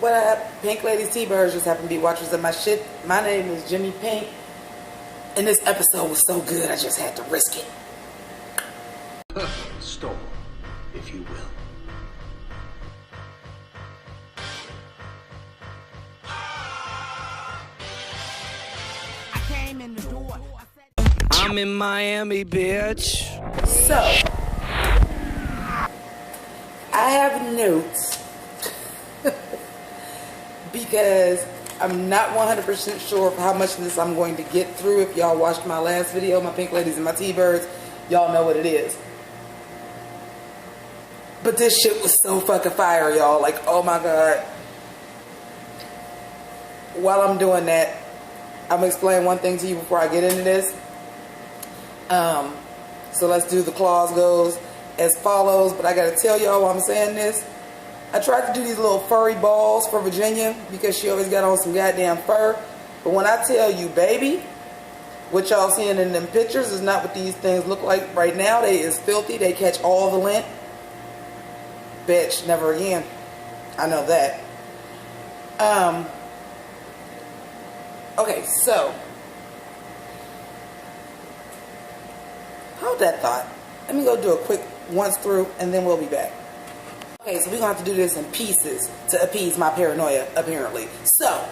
What up, Pink Ladies T-Birds? Just happen to be watchers of my shit. My name is Jimmy Pynk, and this episode was so good I just had to risk it. Storm, if you will. I came in the door. I'm in Miami, bitch. So, I have notes because I'm not 100% sure of how much of this I'm going to get through. If y'all watched my last video, my Pink Ladies and my T-Birds, y'all know what it is. But this shit was so fucking fire, y'all. Like, oh my God. While I'm doing that, I'm going to explain one thing to you before I get into this. So let's do the clause goes as follows. But I got to tell y'all while I'm saying this. I tried to do these little furry balls for Virginia because she always got on some goddamn fur. But when I tell you, baby, what y'all seeing in them pictures is not what these things look like right now. They is filthy. They catch all the lint. Bitch, never again. I know that. Okay, so hold that thought. Let me go do a quick once through and then we'll be back. Okay, so we're going to have to do this in pieces to appease my paranoia, apparently. So,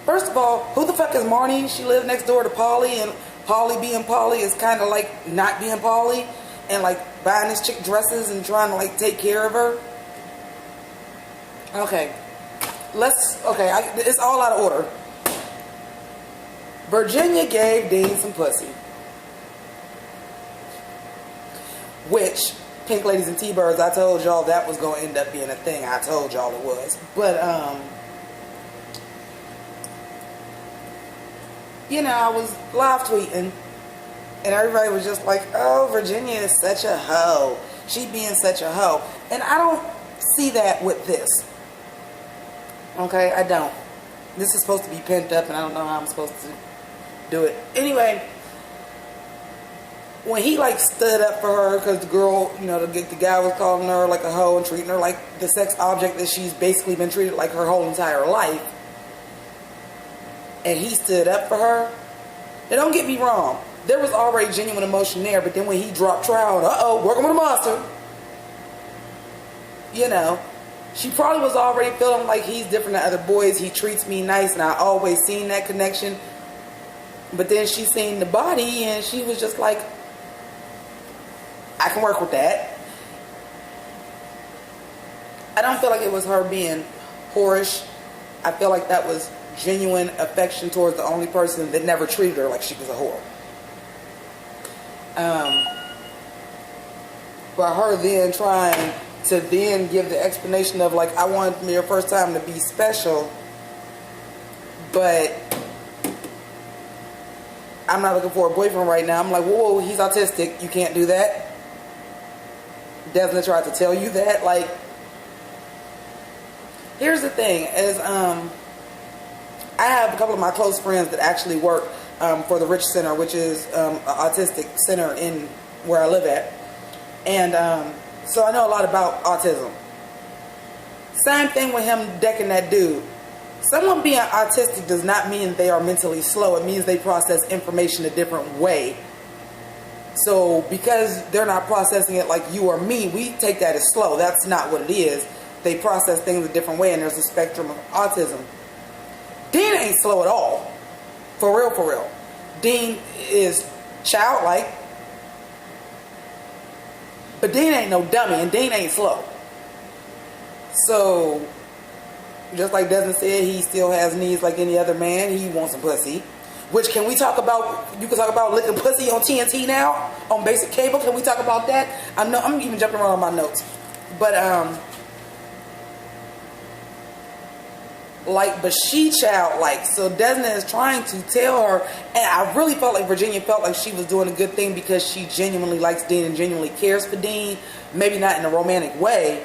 first of all, who the fuck is Marnie? She lives next door to Polly, and Polly being Polly is kind of like not being Polly, and like buying this chick dresses and trying to like take care of her. Okay, it's all out of order. Virginia gave Dean some pussy. Which, Pink Ladies and T-Birds, I told y'all that was going to end up being a thing. I told y'all it was. But, you know, I was live tweeting. And everybody was just like, oh, Virginia is such a hoe. She being such a hoe. And I don't see that with this. Okay, I don't. This is supposed to be pent up and I don't know how I'm supposed to do it. Anyway, when he like stood up for her because the girl, you know, the guy was calling her like a hoe and treating her like the sex object that she's basically been treated like her whole entire life. And he stood up for her. Now don't get me wrong. There was already genuine emotion there, but then when he dropped trial, working with a monster. You know, she probably was already feeling like he's different than other boys. He treats me nice, and I always seen that connection. But then she seen the body, and she was just like, I can work with that. I don't feel like it was her being whorish. I feel like that was genuine affection towards the only person that never treated her like she was a whore. But her then trying to then give the explanation of like, I wanted me your first time to be special, but I'm not looking for a boyfriend right now. I'm like, whoa, he's autistic. You can't do that. Desna tried to tell you that. Like, here's the thing. I have a couple of my close friends that actually work for the Rich Center, which is an autistic center in where I live at. And so I know a lot about autism. Same thing with him decking that dude. Someone being autistic does not mean they are mentally slow. It means they process information a different way. So because they're not processing it like you or me, we take that as slow. That's not what it is. They process things a different way, and there's a spectrum of autism. Dean ain't slow at all. For real, for real. Dean is childlike. But Dean ain't no dummy, and Dean ain't slow. So, just like Desmond said, he still has needs like any other man. He wants some pussy. Which, can we talk about, you can talk about licking pussy on TNT now? On basic cable, can we talk about that? I know, I'm even jumping around on my notes. But, but she childlike. So Desna is trying to tell her, and I really felt like Virginia felt like she was doing a good thing because she genuinely likes Dean and genuinely cares for Dean. Maybe not in a romantic way,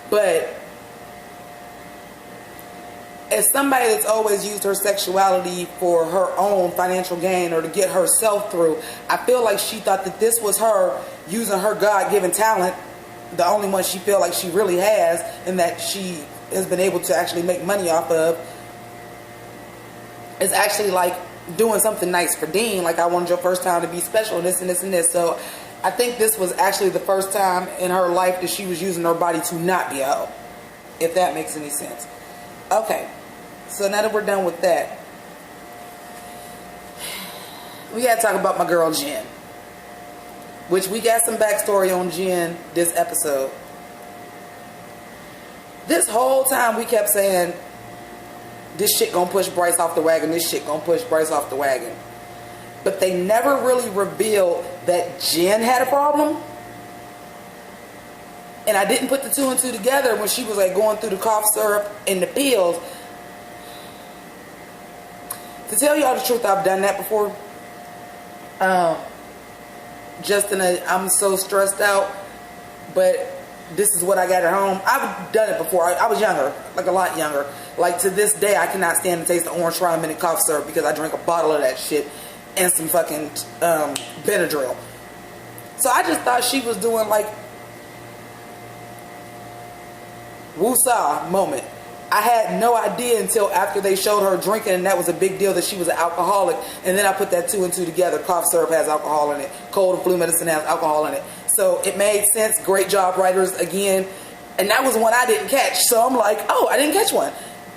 but as somebody that's always used her sexuality for her own financial gain or to get herself through, I feel like she thought that this was her using her God-given talent, the only one she feel like she really has, and that she has been able to actually make money off of is actually like doing something nice for Dean. Like, I wanted your first time to be special, and this and this and this. So I think this was actually the first time in her life that she was using her body to not be a hoe, if that makes any sense. Okay, so now that we're done with that, we gotta talk about my girl Jen, which we got some backstory on Jen this episode. This whole time we kept saying, this shit gonna push Bryce off the wagon, this shit gonna push Bryce off the wagon. But they never really revealed that Jen had a problem. And I didn't put the two and two together when she was like going through the cough syrup and the pills. To tell y'all the truth, I've done that before. Just in a, I'm so stressed out, but this is what I got at home. I've done it before. I was younger, like a lot younger. Like, to this day, I cannot stand the taste of orange triamine cough syrup because I drank a bottle of that shit and some fucking Benadryl. So I just thought she was doing like woosah moment. I had no idea until after they showed her drinking, and that was a big deal that she was an alcoholic. And then I put that two and two together. Cough syrup has alcohol in it. Cold and flu medicine has alcohol in it. So it made sense. Great job, writers, again. And that was one I didn't catch. So I'm like, oh, I didn't catch one.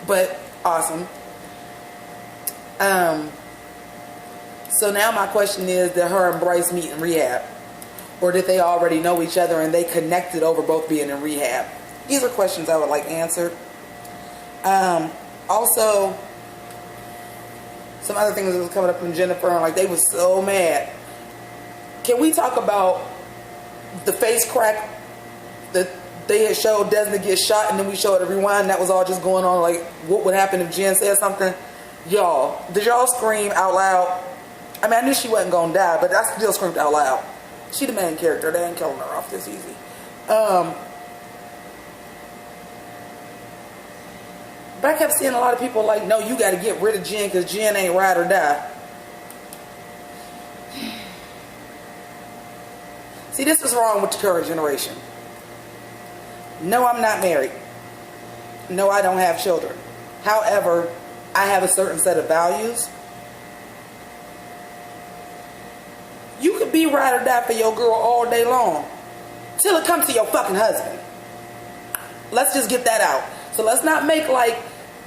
But awesome. So now my question is, did her and Bryce meet in rehab? Or did they already know each other and they connected over both being in rehab? These are questions I would like answered. Also, some other things that was coming up from Jennifer, and like, they was so mad. Can we talk about the face crack that they had showed Desna get shot, and then we showed a rewind? That was all just going on, like, what would happen if Jen said something? Y'all, did y'all scream out loud? I mean, I knew she wasn't gonna die, but I still screamed out loud. She the main character. They ain't killing her off this easy. But I kept seeing a lot of people like, no, you got to get rid of Jen because Jen ain't ride or die. See, this is wrong with the current generation. No, I'm not married. No, I don't have children. However, I have a certain set of values. You could be ride or die for your girl all day long till it comes to your fucking husband. Let's just get that out. So let's not make like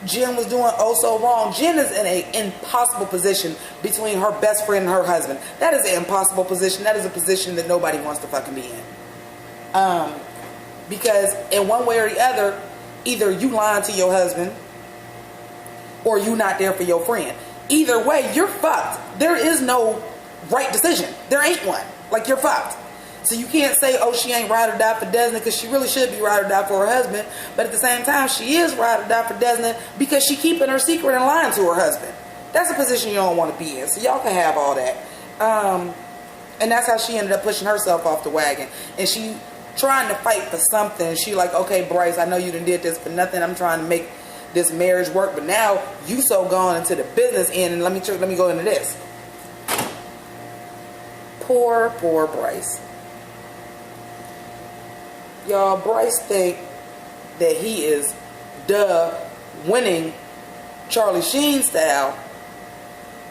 Jen was doing oh so wrong. Jen is in an impossible position between her best friend and her husband. That is an impossible position. That is a position that nobody wants to fucking be in. Because in one way or the other, either you lying to your husband or you not there for your friend. Either way, you're fucked. There is no right decision. There ain't one. Like, you're fucked. So you can't say, oh, she ain't ride or die for Desna, because she really should be ride or die for her husband. But at the same time, she is ride or die for Desna because she keeping her secret and lying to her husband. That's a position you don't want to be in. So y'all can have all that. And that's how she ended up pushing herself off the wagon. And she trying to fight for something. She like, okay, Bryce, I know you done did this for nothing. I'm trying to make this marriage work. But now you so gone into the business end. And let me go into this. Poor Bryce. Y'all, Bryce think that he is winning Charlie Sheen style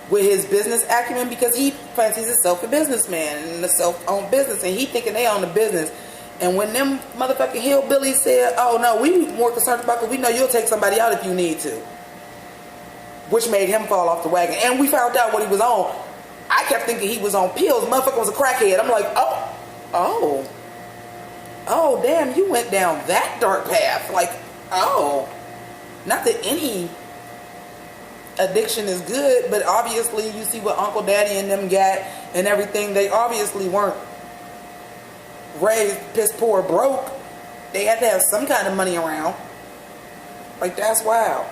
with his business acumen, because he fancies himself a businessman and a self-owned business, and he thinking they own the business. And when them motherfucking hillbillies said, oh no, we more concerned about, because we know you'll take somebody out if you need to, which made him fall off the wagon. And we found out what he was on. I kept thinking he was on pills. Motherfucker was a crackhead. I'm like, oh, damn, you went down that dark path. Like, oh, not that any addiction is good, but obviously you see what Uncle Daddy and them got and everything. They obviously weren't raised piss poor broke. They had to have some kind of money around. Like, that's wild.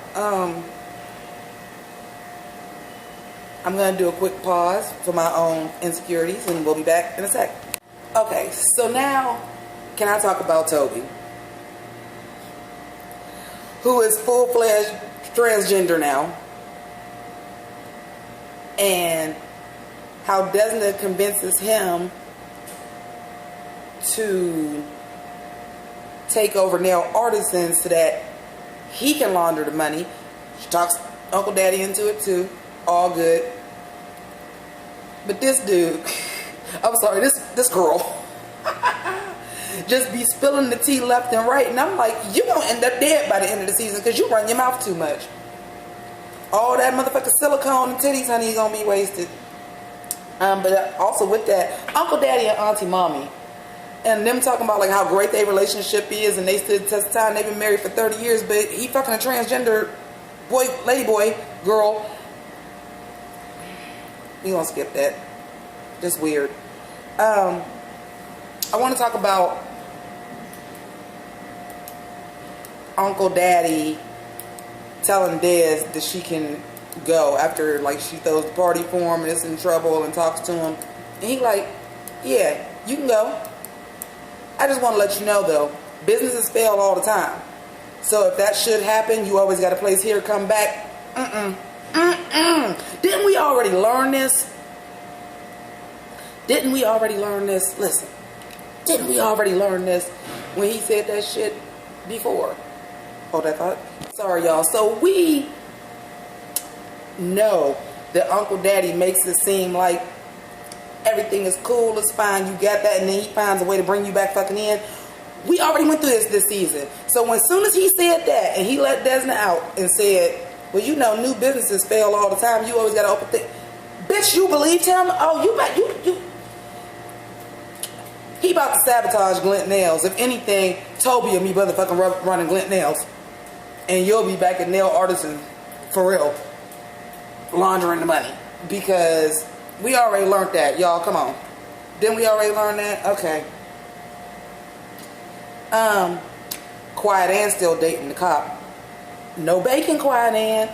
I'm going to do a quick pause for my own insecurities, and we'll be back in a sec. Okay, so now, can I talk about Toby? Who is full-fledged transgender now. And how Desna convinces him to take over nail artisans so that He can launder the money. She talks Uncle Daddy into it too. All good. But this dude, I'm sorry, this girl just be spilling the tea left and right. And I'm like, you gonna end up dead by the end of the season because you run your mouth too much. All that motherfucking silicone and titties, honey, is gonna be wasted. But also with that, Uncle Daddy and Auntie Mommy, and them talking about like how great their relationship is, and they stood the test of time. They've been married for 30 years, but he fucking a transgender boy, lady boy, girl. We gonna skip that. Just weird. I want to talk about Uncle Daddy telling Des that she can go after like she throws the party for him and is in trouble and talks to him, and he like, yeah, you can go. I just want to let you know though, businesses fail all the time. So if that should happen, you always got a place here, come back. Didn't we already learn this? Didn't we already learn this? Listen, didn't we already learn this when he said that shit before? Hold that thought. Sorry, y'all. So we know that Uncle Daddy makes it seem like everything is cool, it's fine, you got that, and then he finds a way to bring you back fucking in. We already went through this season. So as soon as he said that, and he let Desna out and said, well, you know, new businesses fail all the time, you always got to open things. Bitch, you believed him? Oh, you he about to sabotage Glint Nails. If anything, Toby and me motherfucking running Glint Nails. And you'll be back at Nail Artisan, for real, laundering the money. Because we already learned that, y'all. Come on. Didn't we already learn that? Okay. Quiet Ann still dating the cop. No bacon, Quiet Ann.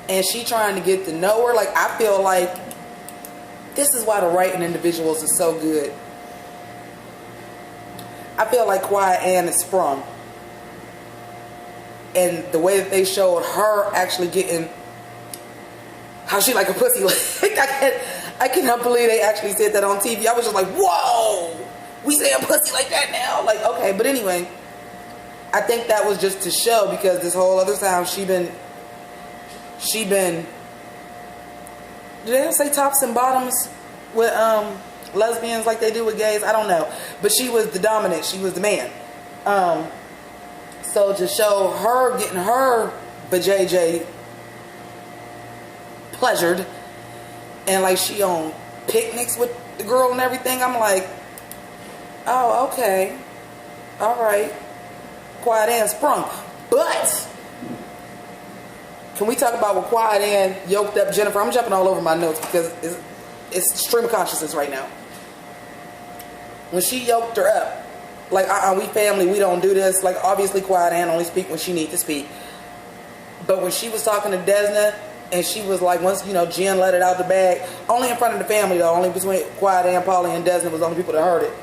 And she trying to get to know her. Like, I feel like this is why the writing individuals is so good. I feel like Quiet Ann is sprung. And the way that they showed her actually getting how she like a pussy. I cannot believe they actually said that on TV. I was just like, whoa, we say a pussy like that now? Like, okay, but anyway, I think that was just to show, because this whole other time she been, did they say tops and bottoms with lesbians like they do with gays? I don't know. But she was the dominant. She was the man. So to show her getting her vajayjay pleasured, and like she on picnics with the girl and everything, I'm like, oh, okay, all right, Quiet Ann sprung. But can we talk about what Quiet Ann yoked up Jennifer? I'm jumping all over my notes because it's stream of consciousness right now. When she yoked her up, like, we family, we don't do this. Like, obviously Quiet Ann only speak when she needs to speak. But when she was talking to Desna, and she was like, once, you know, Jen let it out the bag, only in front of the family though, only between Quiet Ann, Polly, and Desna was the only people that heard it.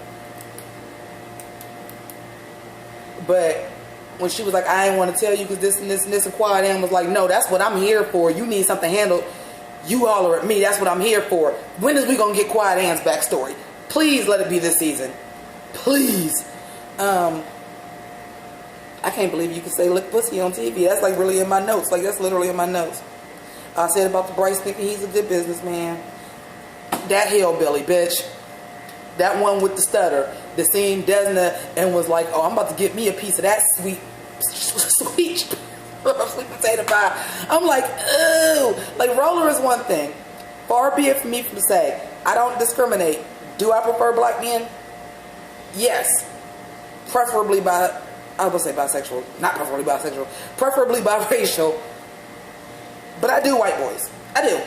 But when she was like, I ain't want to tell you because this and this and this, and Quiet Ann was like, no, that's what I'm here for. You need something handled, you holler at me. That's what I'm here for. When is we gonna get Quiet Ann's backstory? Please let it be this season. Please. I can't believe you can say lick pussy on TV. That's like really in my notes. Like, that's literally in my notes. I said about the Bryce thinking he's a good businessman. That hillbilly bitch. That one with the stutter. That seen Desna and was like, oh, I'm about to get me a piece of that sweet potato pie. I'm like, ooh. Like, roller is one thing. Far be it from me to say, I don't discriminate. Do I prefer black men? Yes. Preferably I would say bisexual. Not preferably bisexual. Preferably biracial. But I do white boys. I do.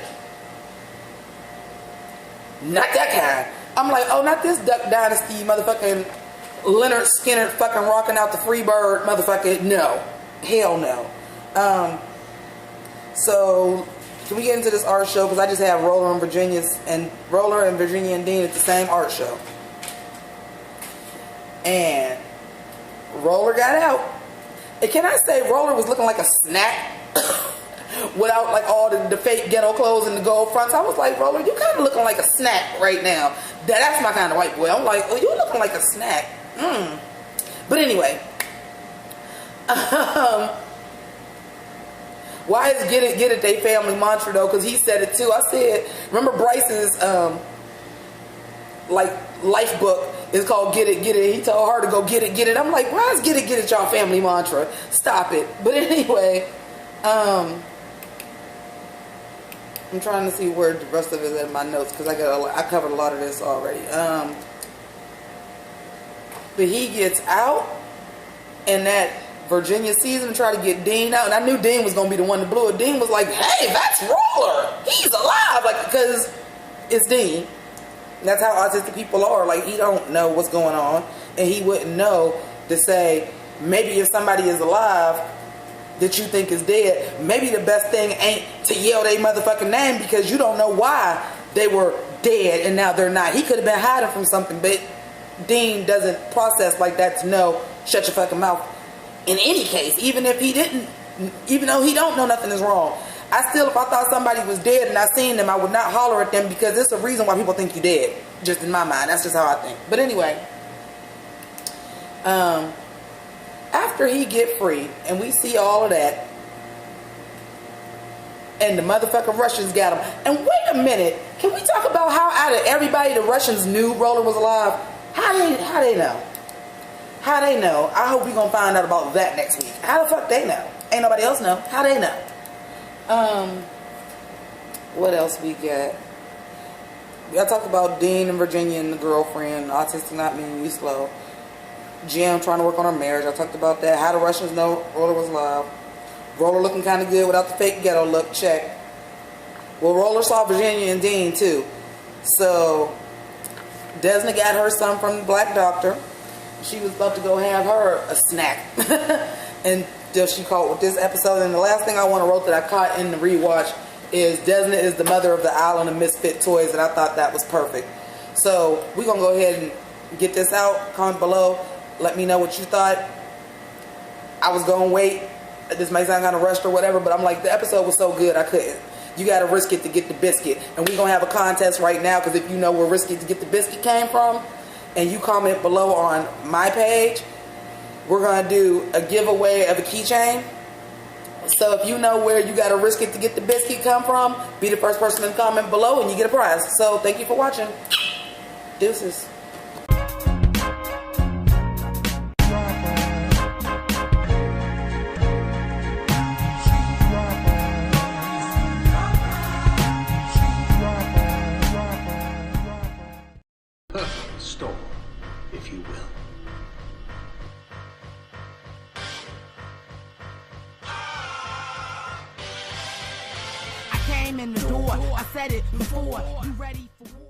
Not that kind. I'm like, oh, not this Duck Dynasty motherfucking Leonard Skinner fucking rocking out the Freebird motherfucking. No. Hell no. So, can we get into this art show? Because I just have Roller and Virginia and Dean at the same art show. And Roller got out. And can I say Roller was looking like a snack without like all the fake ghetto clothes and the gold fronts? I was like, Roller, you kind of looking like a snack right now. That's my kind of white boy. I'm like, oh, you looking like a snack. But anyway, Why is get it they family mantra though? Because he said it too. I said, remember Bryce's like life book is called Get It, Get It. He told her to go get it. I'm like, why is Get It y'all family mantra? Stop it. But anyway, I'm trying to see where the rest of it is in my notes because I covered a lot of this already. But he gets out, and that Virginia sees him and try to get Dean out, and I knew Dean was gonna be the one to blow it. Dean was like, "Hey, that's Roller. He's alive!" Like, because it's Dean. And that's how autistic people are. Like, he don't know what's going on, and he wouldn't know to say, maybe if somebody is alive that you think is dead, maybe the best thing ain't to yell their motherfucking name because you don't know why they were dead and now they're not. He could have been hiding from something, but Dean doesn't process like that to know, shut your fucking mouth. In any case, even if he didn't, even though he don't know nothing is wrong, I still, if I thought somebody was dead and I seen them, I would not holler at them because it's a reason why people think you dead. Just in my mind, that's just how I think. But anyway, after he get free and we see all of that, and the motherfucking Russians got him. And wait a minute, can we talk about how out of everybody the Russians knew Roller was alive? How they know? How they know? I hope we're gonna find out about that next week. How the fuck they know? Ain't nobody else know. How they know? What else we got? I talked about Dean and Virginia and the girlfriend. Autistic not meaning you slow. Jim trying to work on her marriage. I talked about that. How the Russians know Roller was alive. Roller looking kind of good without the fake ghetto look. Check. Well, Roller saw Virginia and Dean too. So Desna got her son from the black doctor. She was about to go have her a snack. And she caught with this episode. And the last thing I want to wrote that I caught in the rewatch is Desna is the mother of the Island of Misfit Toys. And I thought that was perfect. So we're going to go ahead and get this out. Comment below. Let me know what you thought. I was going to wait. This may sound kind of rushed or whatever, but I'm like, the episode was so good I couldn't. You got to risk it to get the biscuit. And we're going to have a contest right now because if you know where Risk It to Get the Biscuit came from and you comment below on my page, we're going to do a giveaway of a keychain. So if you know where you got to risk it to get the biscuit come from, be the first person to comment below and you get a prize. So thank you for watching. Deuces. Storm, if you will. I came in the door, I said it before. You ready for war?